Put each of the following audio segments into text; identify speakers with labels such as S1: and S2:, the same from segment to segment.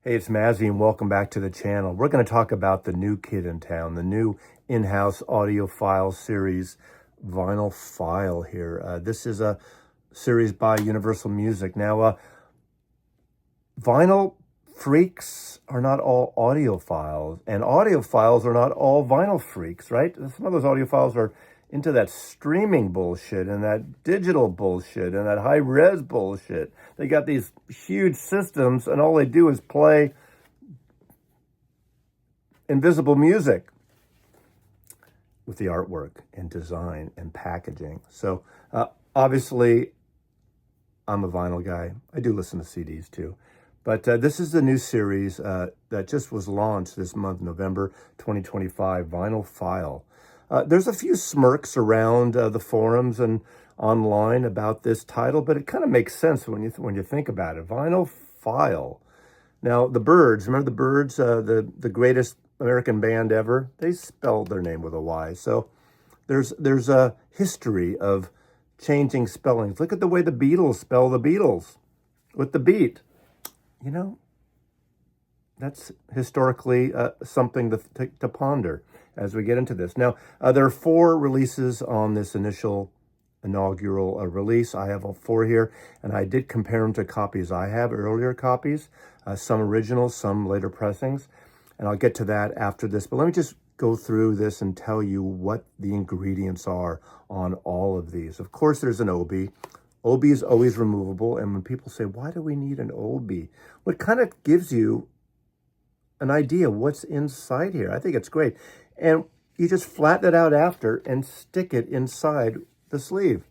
S1: Hey, it's Mazzy, and welcome back to the channel. We're going to talk about the new kid in town, the new in-house audiophile series, Vinylphyl here. This is a series by Universal Music. Now, vinyl freaks are not all audiophiles, and audiophiles are not all vinyl freaks, right? Some of those audiophiles are into that streaming bullshit and that digital bullshit and that high-res bullshit. They got these huge systems, and all they do is play invisible music with the artwork and design and packaging. So obviously, I'm a vinyl guy. I do listen to CDs too. But this is the new series that just was launched this month, November 2025, Vinylphyl. There's a few smirks around the forums and online about this title, but it kind of makes sense when you think about it. Vinylphyl. Now, the Byrds, remember the Byrds, the greatest American band ever? They spelled their name with a Y. So there's a history of changing spellings. Look at the way the Beatles spell the Beatles with the beat. You know, that's historically something to ponder as we get into this. Now, there are 4 releases on this inaugural release. I have all 4 here, and I did compare them to copies I have, earlier copies, some originals, some later pressings, and I'll get to that after this. But let me just go through this and tell you what the ingredients are on all of these. Of course, there's an OB. OB is always removable, and when people say, why do we need an OB? What kind of gives you an idea what's inside here. I think it's great. And you just flatten it out after and stick it inside the sleeve.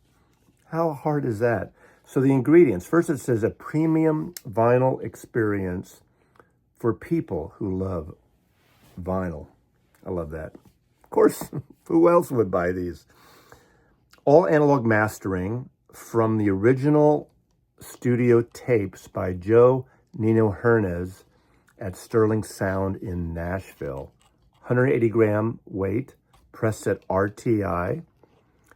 S1: How hard is that? So the ingredients, first it says a premium vinyl experience for people who love vinyl. I love that. Of course, who else would buy these? All analog mastering from the original studio tapes by Joe Nino Hernez at Sterling Sound in Nashville. 180-gram weight, pressed at RTI.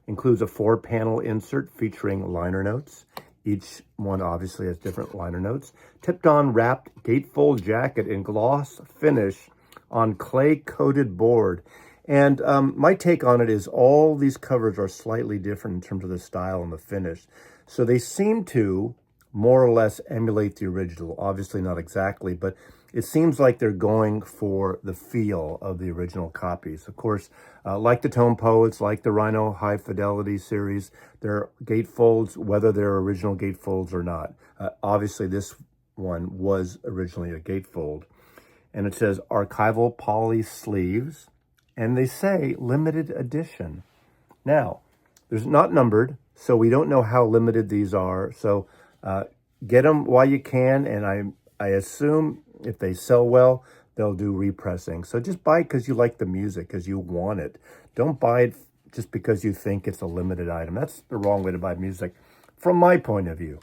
S1: Includes a 4-panel insert featuring liner notes. Each one obviously has different liner notes. Tipped-on wrapped gatefold jacket in gloss finish on clay-coated board. And my take on it is all these covers are slightly different in terms of the style and the finish. So they seem to more or less emulate the original. Obviously not exactly, but it seems like they're going for the feel of the original copies. Of course, like the Tone Poets, like the Rhino High Fidelity series, they're gatefolds, whether they're original gatefolds or not. Obviously, this one was originally a gatefold. And it says archival poly sleeves, and they say limited edition. Now, there's not numbered, so we don't know how limited these are. So get them while you can, and I assume if they sell well, they'll do repressing. So just buy it because you like the music, because you want it. Don't buy it just because you think it's a limited item. That's the wrong way to buy music, from my point of view.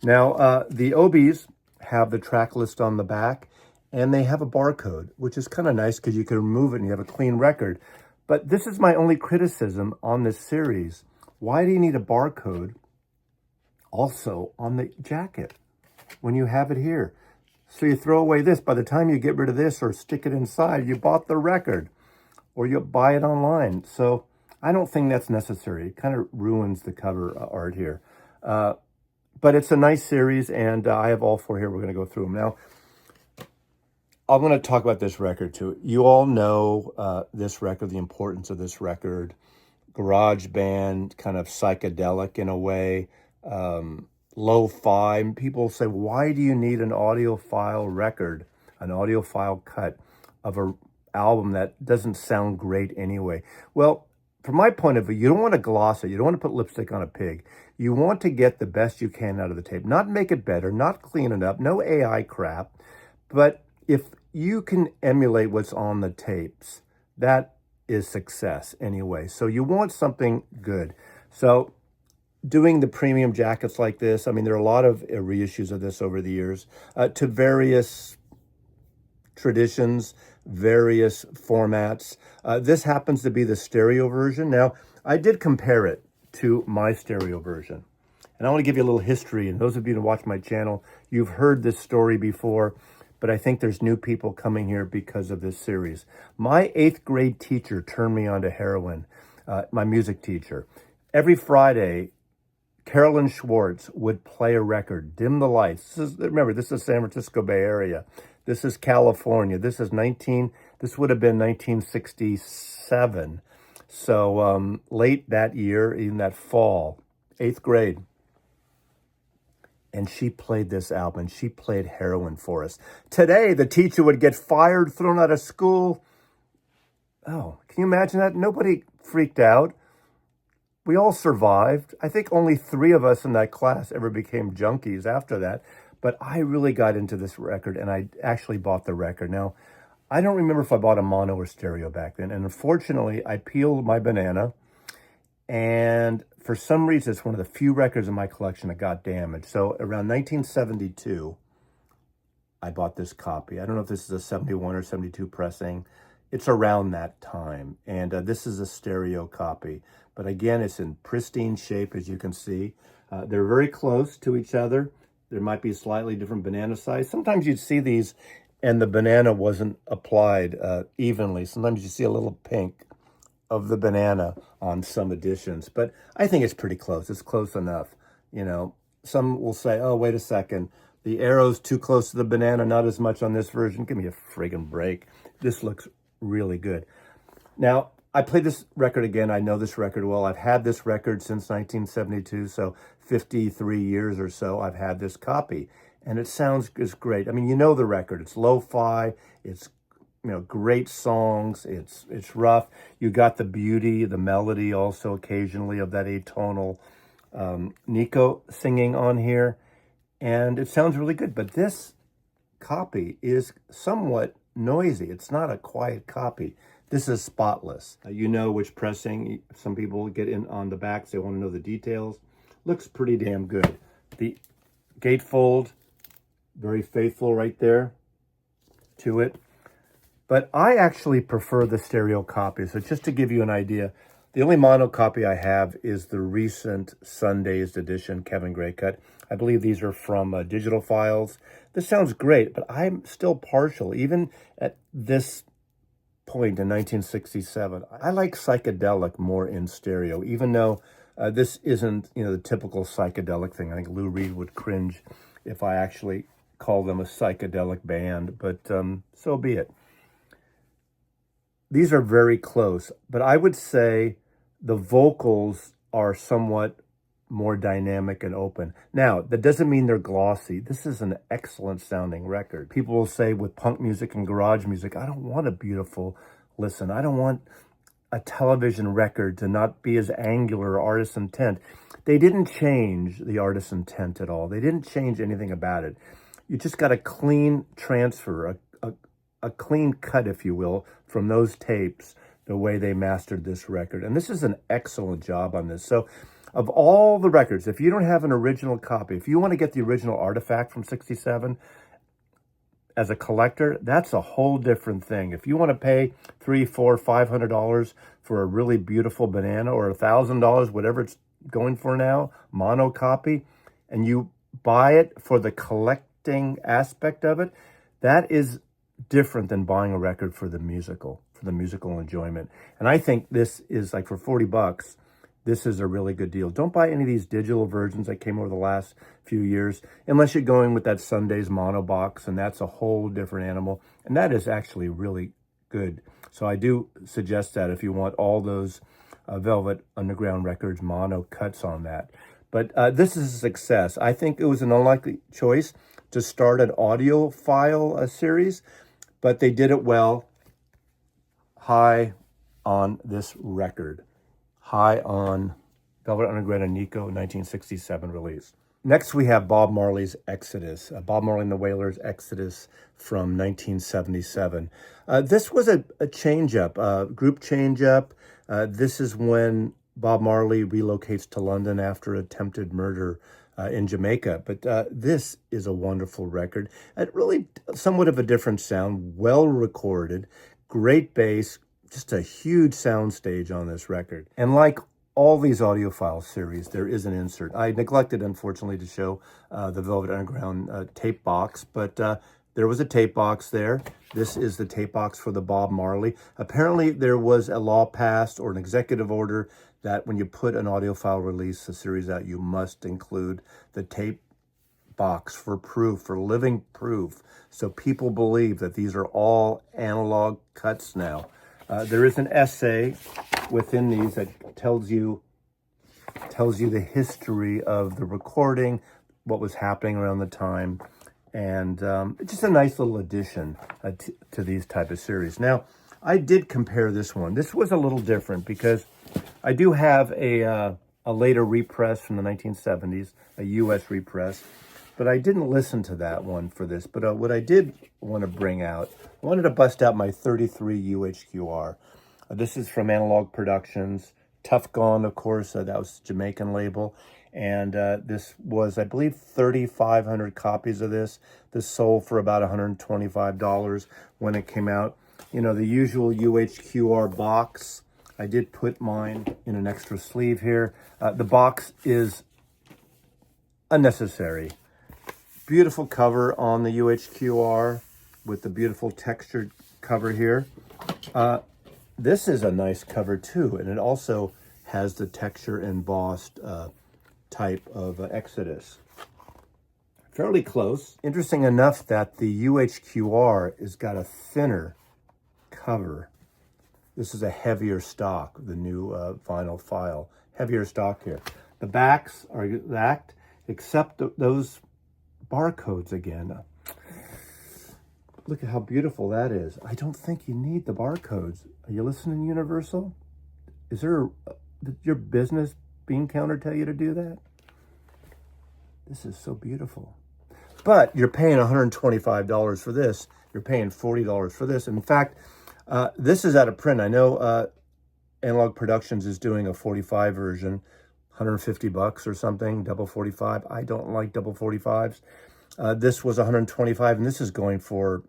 S1: Now, the OBs have the track list on the back, and they have a barcode, which is kind of nice because you can remove it and you have a clean record. But this is my only criticism on this series. Why do you need a barcode also on the jacket when you have it here? So you throw away this. By the time you get rid of this or stick it inside, you bought the record or you buy it online. So I don't think that's necessary. It kind of ruins the cover art here. But it's a nice series, and I have all 4 here. We're going to go through them. Now, I'm going to talk about this record too. You all know this record, the importance of this record. Garage band, kind of psychedelic in a way. Lo-fi. People say, why do you need an audiophile record, an audiophile cut of an album that doesn't sound great anyway? Well, from my point of view, you don't want to gloss it. You don't want to put lipstick on a pig. You want to get the best you can out of the tape. Not make it better, not clean it up, no AI crap. But if you can emulate what's on the tapes, that is success anyway. So you want something good. So doing the premium jackets like this, I mean, there are a lot of reissues of this over the years to various traditions, various formats. This happens to be the stereo version. Now, I did compare it to my stereo version. And I want to give you a little history. And those of you who watch my channel, you've heard this story before. but I think there's new people coming here because of this series. My 8th grade teacher turned me on to heroin, my music teacher. Every Friday, Carolyn Schwartz would play a record, Dim the Lights. Remember, this is San Francisco Bay Area. This is California. This would have been 1967. So late that year, even that fall, 8th grade. And she played this album. She played heroin for us. Today, the teacher would get fired, thrown out of school. Oh, can you imagine that? Nobody freaked out. We all survived. I think only 3 of us in that class ever became junkies after that. But I really got into this record, and I actually bought the record. Now, I don't remember if I bought a mono or stereo back then. And unfortunately, I peeled my banana, and for some reason, it's one of the few records in my collection that got damaged. So around 1972, I bought this copy. I don't know if this is a 71 or 72 pressing. It's around that time. And this is a stereo copy. But again, it's in pristine shape, as you can see. They're very close to each other. There might be slightly different banana size. Sometimes you'd see these and the banana wasn't applied evenly. Sometimes you see a little pink of the banana on some editions. But I think it's pretty close. It's close enough. You know, some will say, oh, wait a second. The arrow's too close to the banana, not as much on this version. Give me a friggin' break. This looks really good. Now, I played this record again. I know this record well. I've had this record since 1972, so 53 years or so I've had this copy. And it sounds just great. I mean, you know the record. It's lo-fi. It's, you know, great songs. It's rough. You got the beauty, the melody also occasionally of that atonal Nico singing on here. And it sounds really good. But this copy is somewhat noisy. It's not a quiet copy. This is spotless. You know which pressing. Some people get in on the backs. They want to know the details. Looks pretty damn good. The gatefold, very faithful right there to it. But I actually prefer the stereo copy. So just to give you an idea, the only mono copy I have is the recent Sundazed edition Kevin Gray cut. I believe these are from Digital Files. This sounds great, but I'm still partial, even at this point in 1967. I like psychedelic more in stereo, even though this isn't, you know, the typical psychedelic thing. I think Lou Reed would cringe if I actually call them a psychedelic band, but so be it. These are very close, but I would say the vocals are somewhat more dynamic and open. Now, that doesn't mean they're glossy. This is an excellent sounding record. People will say with punk music and garage music, I don't want a beautiful listen. I don't want a television record to not be as angular or artist's intent. They didn't change the artist's intent at all. They didn't change anything about it. You just got a clean transfer, a clean cut, if you will, from those tapes, the way they mastered this record. And this is an excellent job on this. So of all the records, if you don't have an original copy, if you want to get the original artifact from 67 as a collector, that's a whole different thing. If you want to pay $300, $400, $500 for a really beautiful banana, or $1,000, whatever it's going for now, mono copy, and you buy it for the collecting aspect of it, that is different than buying a record for the musical enjoyment. And I think this is like, for $40, this is a really good deal. Don't buy any of these digital versions that came over the last few years, unless you're going with that Sundazed mono box, and that's a whole different animal. And that is actually really good. So I do suggest that if you want all those Velvet Underground Records mono cuts on that. But this is a success. I think it was an unlikely choice to start an audiophile series, but they did it well. High on this record. High on Velvet Underground and Nico 1967 release. Next, we have Bob Marley's Exodus. Bob Marley and the Wailers' Exodus from 1977. This was a change-up, group change-up. This is when Bob Marley relocates to London after attempted murder in Jamaica. But this is a wonderful record. It really somewhat of a different sound, well recorded, great bass, just a huge soundstage on this record. And like all these audiophile series, there is an insert. I neglected, unfortunately, to show the Velvet Underground tape box, but there was a tape box there. This is the tape box for the Bob Marley. Apparently, there was a law passed or an executive order that when you put an audiophile release, a series out, you must include the tape box for proof, for living proof. So people believe that these are all analog cuts now. There is an essay within these that tells you the history of the recording, what was happening around the time, and just a nice little addition to these type of series. Now, I did compare this one. This was a little different because I do have a later repress from the 1970s, a U.S. repress, but I didn't listen to that one for this. But what I did want to bring out, I wanted to bust out my 33 UHQR. This is from Analog Productions. Tough Gone, of course, that was the Jamaican label. And this was, I believe, 3,500 copies of this. This sold for about $125 when it came out. You know, the usual UHQR box. I did put mine in an extra sleeve here. The box is unnecessary. Beautiful cover on the UHQR with the beautiful textured cover here. This is a nice cover too, and it also has the texture embossed type of Exodus. Fairly close. Interesting enough that the UHQR has got a thinner cover. This is a heavier stock, the new Vinylphyl. Heavier stock here. The backs are exact, except those barcodes again. Look at how beautiful that is. I don't think you need the barcodes. Are you listening, Universal? Is there your business bean counter tell you to do that? This is so beautiful. But you're paying $125 for this. You're paying $40 for this. In fact, this is out of print. I know Analog Productions is doing a 45 version, $150 or something, double 45. I don't like double 45s. This was $125, and this is going for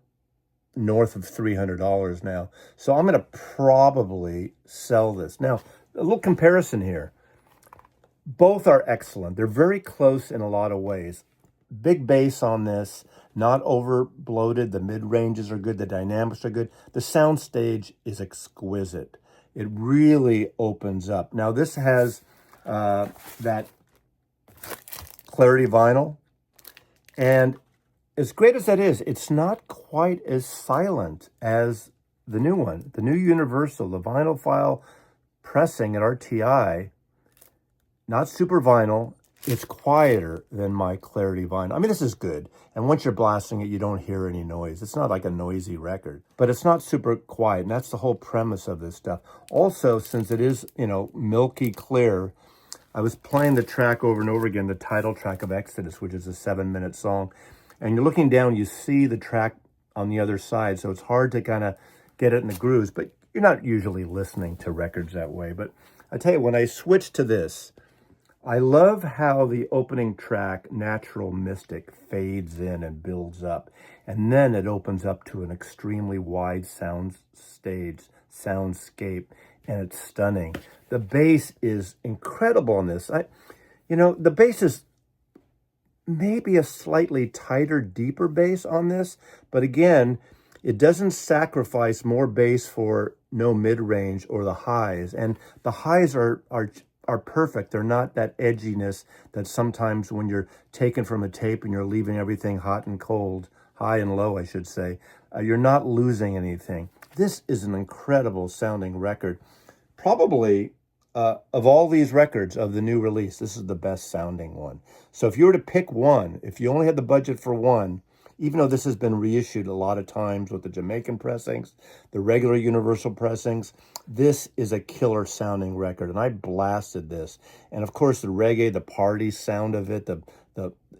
S1: north of $300 now. So I'm going to probably sell this. Now, a little comparison here. Both are excellent. They're very close in a lot of ways. Big bass on this, not over bloated. The mid-ranges are good. The dynamics are good. The soundstage is exquisite. It really opens up. Now, this has that clarity vinyl. And as great as that is, it's not quite as silent as the new one. The new Universal, the Vinylphyl pressing at RTI, not super vinyl. It's quieter than my clarity vinyl. I mean, this is good. And once you're blasting it, you don't hear any noise. It's not like a noisy record, but it's not super quiet. And that's the whole premise of this stuff. Also, since it is, you know, milky clear, I was playing the track over and over again, the title track of Exodus, which is a 7-minute song. And you're looking down, you see the track on the other side. So it's hard to kind of get it in the grooves, but you're not usually listening to records that way. But I tell you, when I switched to this, I love how the opening track, Natural Mystic, fades in and builds up. And then it opens up to an extremely wide soundscape, and it's stunning. The bass is incredible on this. The bass is maybe a slightly tighter, deeper bass on this, but again, it doesn't sacrifice more bass for no mid-range or the highs. And the highs are perfect. They're not that edginess that sometimes when you're taken from a tape and you're leaving everything hot and cold, high and low, I should say, you're not losing anything. This is an incredible sounding record. Probably, of all these records of the new release, this is the best sounding one. So if you were to pick one, if you only had the budget for one, even though this has been reissued a lot of times with the Jamaican pressings, the regular Universal pressings, this is a killer sounding record, and I blasted this. And of course, the reggae, the party sound of it,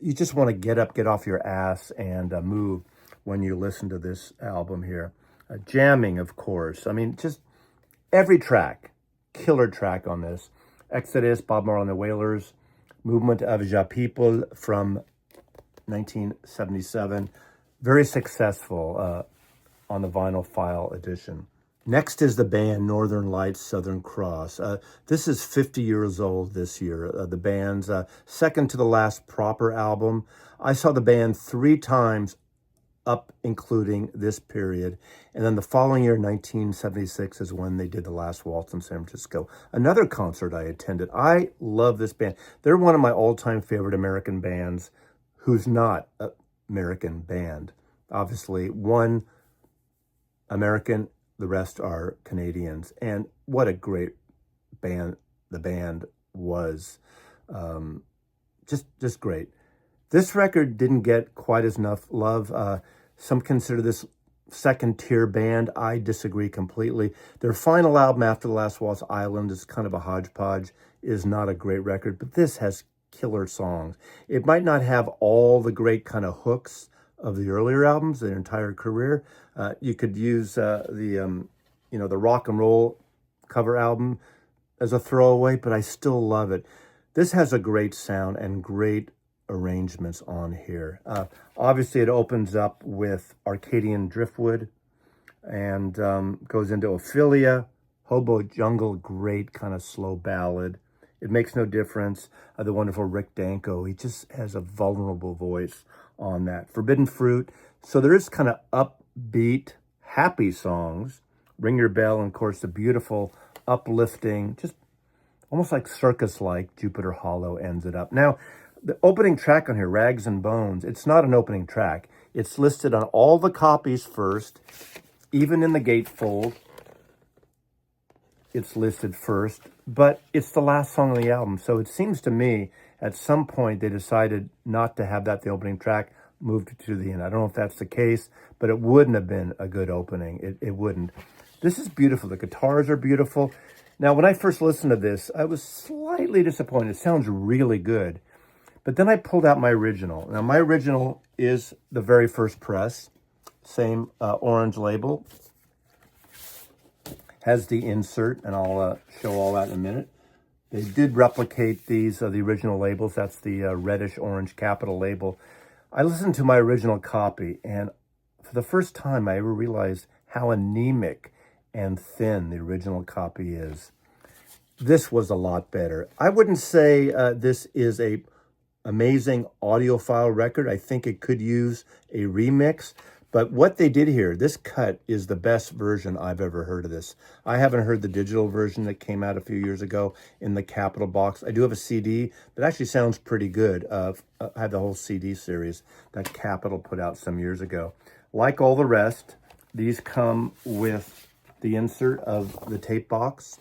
S1: you just want to get up, get off your ass, and move when you listen to this album here. Jamming, of course. I mean, just every track, killer track on this. Exodus, Bob Marley and the Wailers, Movement of Ja People from 1977. Very successful on the Vinylphyl edition. Next is the band Northern Lights Southern Cross. This is 50 years old this year. The band's second to the last proper album. I saw the band 3 times up including this period. And then the following year, 1976, is when they did The Last Waltz in San Francisco. Another concert I attended. I love this band. They're one of my all-time favorite American bands who's not an American band. Obviously, one American, the rest are Canadians. And what a great band the band was. Just great. This record didn't get quite as enough love. Some consider this second-tier band. I disagree completely. Their final album after The Last Waltz, Island, is kind of a hodgepodge, is not a great record, but this has killer songs. It might not have all the great kind of hooks of the earlier albums, their entire career. You could use the rock and roll cover album as a throwaway, but I still love it. This has a great sound and great arrangements on here. Obviously, it opens up with Arcadian Driftwood and goes into Ophelia, Hobo Jungle, great kind of slow ballad. It Makes No Difference, the wonderful Rick Danko. He just has a vulnerable voice on that. Forbidden Fruit. So there is kind of upbeat, happy songs. Ring Your Bell, and of course the beautiful, uplifting, just almost like circus-like Jupiter Hollow ends it up. Now, the opening track on here, Rags and Bones, it's not an opening track. It's listed on all the copies first, even in the gatefold. It's listed first, but it's the last song on the album. So it seems to me at some point they decided not to have that the opening track, moved it to the end. I don't know if that's the case, but it wouldn't have been a good opening. It wouldn't. This is beautiful. The guitars are beautiful. Now, when I first listened to this, I was slightly disappointed. It sounds really good. But then I pulled out my original. Now, my original is the very first press. Same orange label. Has the insert, and I'll show all that in a minute. They did replicate these, the original labels. That's the reddish-orange capital label. I listened to my original copy, and for the first time, I ever realized how anemic and thin the original copy is. This was a lot better. I wouldn't say this is a amazing audiophile record. I think it could use a remix. But what they did here, this cut is the best version I've ever heard of this. I haven't heard the digital version that came out a few years ago in the Capitol box. I do have a CD that actually sounds pretty good. I have the whole CD series that Capitol put out some years ago. Like all the rest, these come with the insert of the tape box.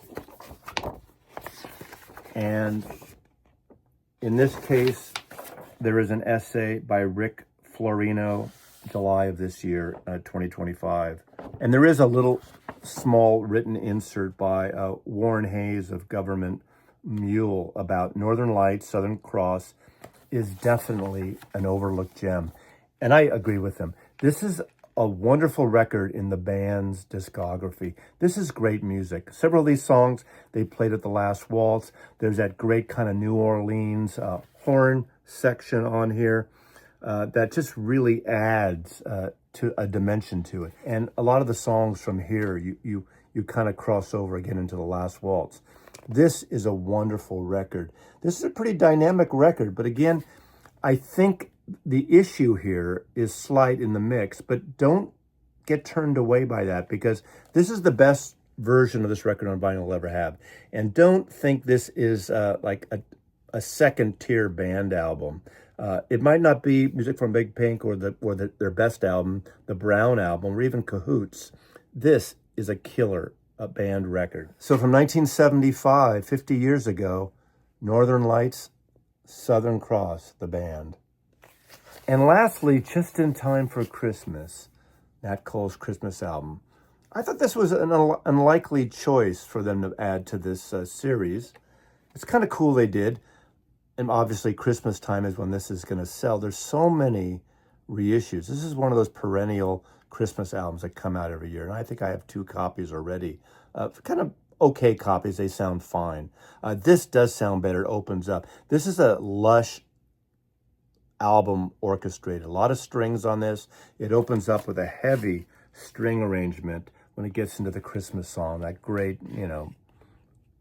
S1: And in this case, there is an essay by Rick Florino, July of this year, 2025. And there is a little small written insert by Warren Hayes of Government Mule about Northern Lights, Southern Cross is definitely an overlooked gem. And I agree with him. This is a wonderful record in the band's discography. This is great music. Several of these songs they played at The Last Waltz. There's that great kind of New Orleans horn section on here that just really adds to a dimension to it. And a lot of the songs from here, you kind of cross over again into The Last Waltz. This is a wonderful record. This is a pretty dynamic record, but again, I think the issue here is slight in the mix, but don't get turned away by that because this is the best version of this record on vinyl I'll ever have. And don't think this is like a second-tier band album. It might not be Music from Big Pink or their best album, the Brown album, or even Cahoots. This is a killer band record. So from 1975, 50 years ago, Northern Lights, Southern Cross, the band. And lastly, just in time for Christmas, Nat Cole's Christmas album. I thought this was an unlikely choice for them to add to this series. It's kind of cool they did. And obviously Christmas time is when this is going to sell. There's so many reissues. This is one of those perennial Christmas albums that come out every year. And I think I have 2 copies already. Kind of okay copies. They sound fine. This does sound better. It opens up. This is a lush album orchestrated. A lot of strings on this. It opens up with a heavy string arrangement when it gets into the Christmas song. That great,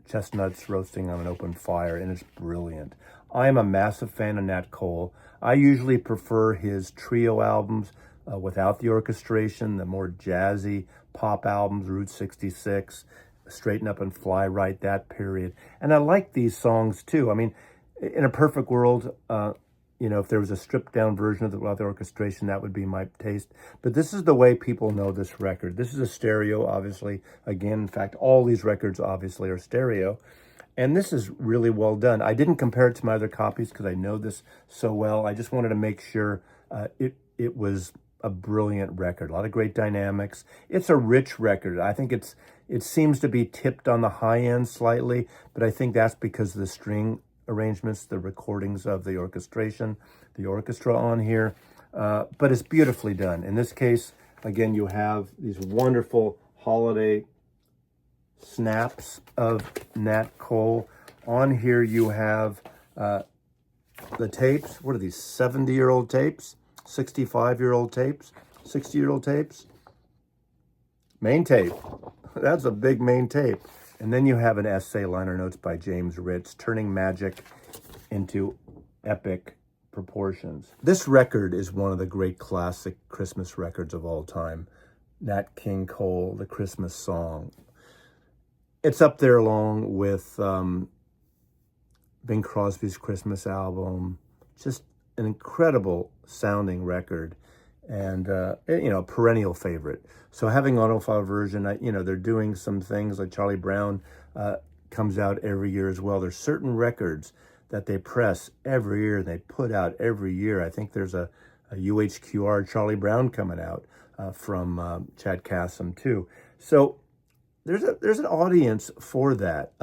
S1: chestnuts roasting on an open fire, and it's brilliant. I am a massive fan of Nat Cole. I usually prefer his trio albums, without the orchestration, the more jazzy pop albums, Route 66, Straighten Up and Fly Right, that period. And I like these songs too. I mean, in a perfect world, if there was a stripped down version of without the orchestration, that would be my taste. But this is the way people know this record. This is a stereo, obviously. Again, in fact, all these records obviously are stereo. And this is really well done. I didn't compare it to my other copies because I know this so well. I just wanted to make sure it was a brilliant record. A lot of great dynamics. It's a rich record. I think it seems to be tipped on the high end slightly, but I think that's because of the string arrangements, the recordings of the orchestration, the orchestra on here. But it's beautifully done. In this case, again, you have these wonderful holiday snaps of Nat Cole. On here you have the tapes. What are these, 70-year-old tapes? 65-year-old tapes? 60-year-old tapes? Main tape. That's a big main tape. And then you have an essay, liner notes by James Ritz, turning magic into epic proportions. This record is one of the great classic Christmas records of all time. Nat King Cole, The Christmas Song. It's up there along with Bing Crosby's Christmas album. Just an incredible sounding record and, perennial favorite. So having audiophile version, they're doing some things like Charlie Brown comes out every year as well. There's certain records that they press every year and they put out every year. I think there's a UHQR Charlie Brown coming out from Chad Kassem too. So there's an audience for that.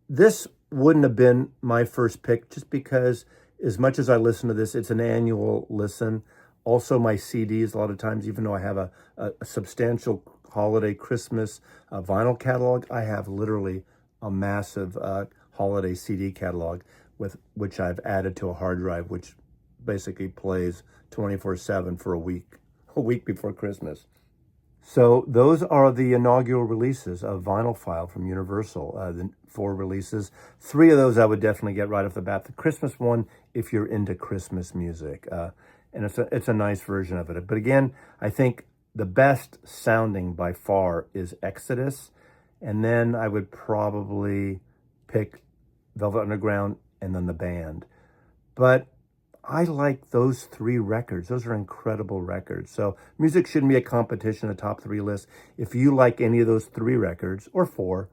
S1: This wouldn't have been my first pick just because as much as I listen to this, it's an annual listen. Also my CDs, a lot of times, even though I have a substantial holiday Christmas vinyl catalog, I have literally a massive holiday CD catalog with which I've added to a hard drive, which basically plays 24/7 for a week before Christmas. So those are the inaugural releases of Vinylphyl from Universal, the 4 releases. 3 of those I would definitely get right off the bat. The Christmas one, if you're into Christmas music, and it's a nice version of it. But again, I think the best sounding by far is Exodus, and then I would probably pick Velvet Underground and then the band. But I like those 3 records. Those are incredible records. So music shouldn't be a competition, a top 3 list. If you like any of those 3 records, or 4,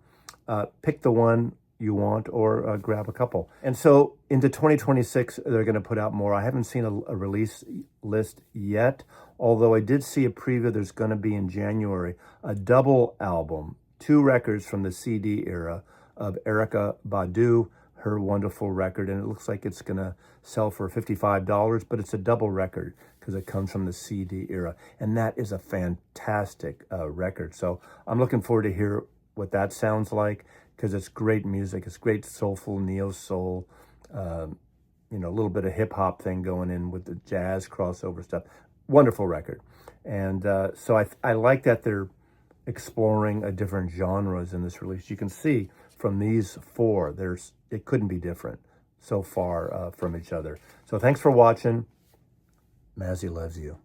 S1: pick the one you want or grab a couple. And so into 2026, they're going to put out more. I haven't seen a release list yet, although I did see a preview. There's going to be in January a double album, 2 records from the CD era of Erykah Badu, her wonderful record, and it looks like it's going to sell for $55, but it's a double record because it comes from the CD era, and that is a fantastic record. So I'm looking forward to hear what that sounds like because it's great music. It's great soulful neo soul, a little bit of hip hop thing going in with the jazz crossover stuff. Wonderful record, and so I like that they're exploring a different genres in this release. You can see from these 4, it couldn't be different so far from each other. So thanks for watching. Mazzy loves you.